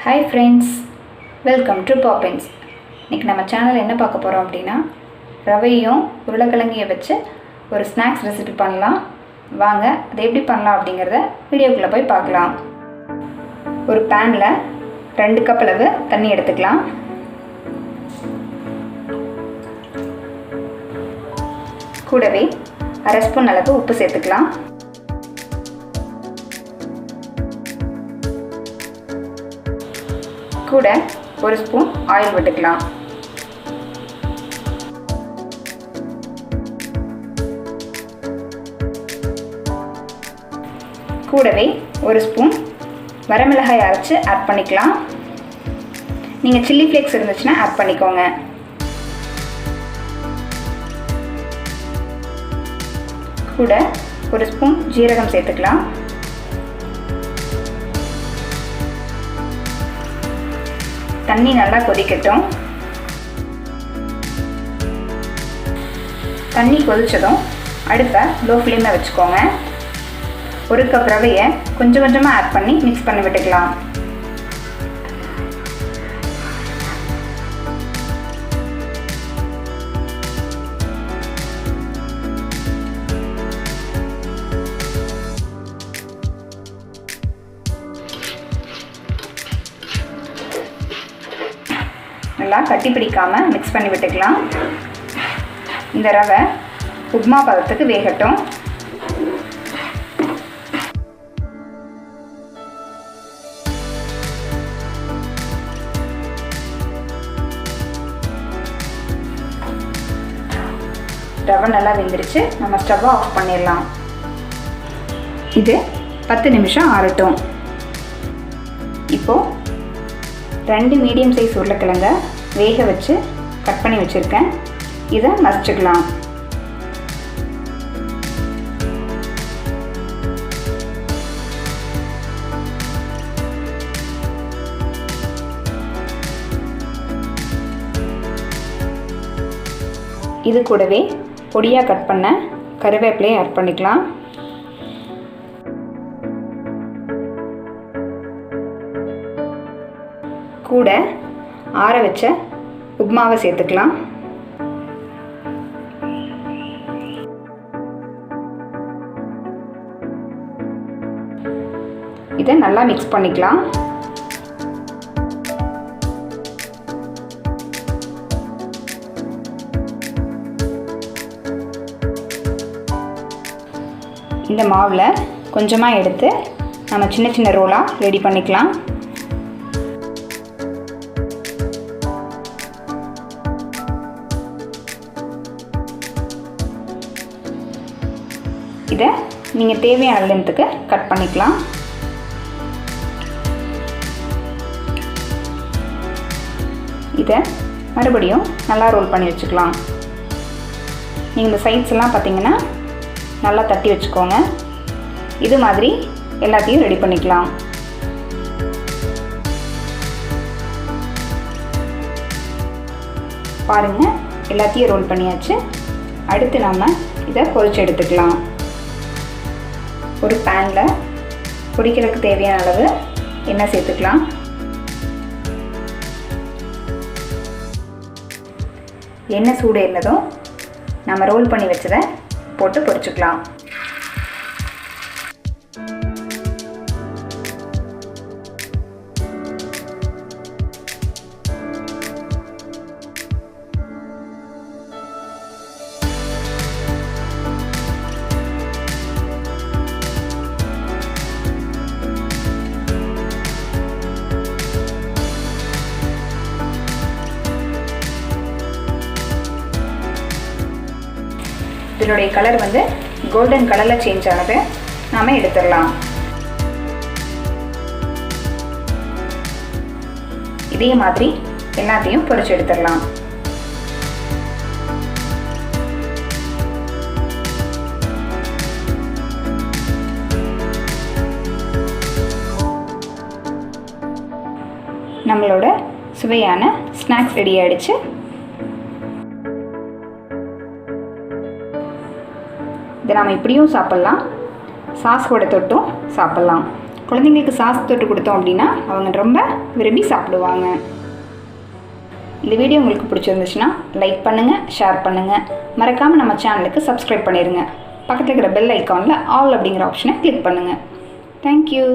Hi friends, welcome to Poppins. இன்னைக்கு நம்ம சேனல்ல என்ன பார்க்க போறோம் அப்படினா ரவையும் உருளைக்கிழங்கையும் வச்சு ஒரு ஸ்நாக்ஸ் ரெசிபி பண்ணலாம். வாங்க அதை எப்படி பண்ணலாம் அப்படிங்கறத வீடியோக்குள்ள போய் பார்க்கலாம். ஒரு panல 2 கப் அளவு தண்ணி எடுத்துக்கலாம். கூடவே 1/2 ஸ்பூன் அளவு உப்பு சேர்த்துக்கலாம். கூட 1 ஸ்பூன் ஆயில் விட்டுக்கலாம். கூடவே 1 ஸ்பூன் வரமிளகாய் அரைச்சு ஆட் பண்ணிக்கலாம். நீங்க சில்லி ஃப்ளேக்ஸ் இருந்துச்சுன்னா ஆட் பண்ணிக்கோங்க. கூட 1 ஸ்பூன் ஜீரகம் சேர்த்துக்கலாம். தண்ணி நல்லா கொதிக்கட்டும். தண்ணி கொதிச்சதும் அடுப்பை லோ ஃப்ளேம்ல வச்சுக்கோங்க. 1 கப் ரவையை கொஞ்சம் கொஞ்சமா ஆட் பண்ணி மிக்ஸ் பண்ணி விட்டுக்கலாம். நல்லா கட்டி பிடிக்காம மிக்ஸ் பண்ணி விட்டுக்கலாம். இந்த ரவை உப்மா பதத்துக்கு வேகட்டும். ரவை நல்லா வெந்துருச்சு. நம்ம ஸ்டவ்வை ஆஃப் பண்ணிடலாம். இது 10 நிமிஷம் ஆறட்டும். இப்போ 2 மீடியம் சைஸ் உருளைக்கிழங்கை வேக வச்சு கட் பண்ணி வச்சுருக்கேன். இதை மசிச்சுக்கலாம். இது கூடவே பொடியாக கட் பண்ண கருவேப்பிலையை ஆட் பண்ணிக்கலாம். கூட ஆற வச்ச உப்மாவை சேர்த்துக்கலாம். இதை நல்லா மிக்ஸ் பண்ணிக்கலாம். இந்த மாவில் கொஞ்சமாக எடுத்து நம்ம சின்ன சின்ன ரோலாக ரெடி பண்ணிக்கலாம். இதை நீங்கள் தேவையான லென்த்துக்கு கட் பண்ணிக்கலாம். இதை மறுபடியும் நல்லா ரோல் பண்ணி வச்சுக்கலாம். நீங்கள் இந்த சைட்ஸ் எல்லாம் பார்த்தீங்கன்னா நல்லா தட்டி வச்சுக்கோங்க. இது மாதிரி எல்லாத்தையும் ரெடி பண்ணிக்கலாம். பாருங்கள், எல்லாத்தையும் ரோல் பண்ணியாச்சு. அடுத்து நம்ம இதை பொரிச்சு எடுத்துக்கலாம். ஒரு பேனில் பொரிக்கிறதுக்கு தேவையான அளவு எண்ணெய் சேர்த்துக்கலாம். எண்ணெய் சூடு ஏறினதும் நம்ம ரோல் பண்ணி வச்சதை போட்டு பொரிச்சுக்கலாம். இதனுடைய கலர் வந்து கோல்டன் கலரில் சேஞ்ச் ஆனது. நாம் எடுத்துடலாம். இதே மாதிரி எல்லாத்தையும் பொரிச்சு எடுத்துடலாம். நம்மளோட சுவையான ஸ்நாக்ஸ் ரெடி ஆயிடுச்சு. இதை நாம் இப்படியும் சாப்பிட்லாம், சாஸ் கூட தொட்டும் சாப்பிட்லாம். குழந்தைங்களுக்கு சாஸ் தொட்டு கொடுத்தோம் அப்படின்னா அவங்க ரொம்ப விரும்பி சாப்பிடுவாங்க. இந்த வீடியோ உங்களுக்கு பிடிச்சிருந்துச்சுன்னா லைக் பண்ணுங்கள், ஷேர் பண்ணுங்கள். மறக்காமல் நம்ம சேனலுக்கு சப்ஸ்கிரைப் பண்ணிடுங்க. பக்கத்தில் இருக்கிற பெல் ஐக்கானில் ஆல் அப்படிங்கிற ஆப்ஷனை கிளிக் பண்ணுங்கள். தேங்க்யூ.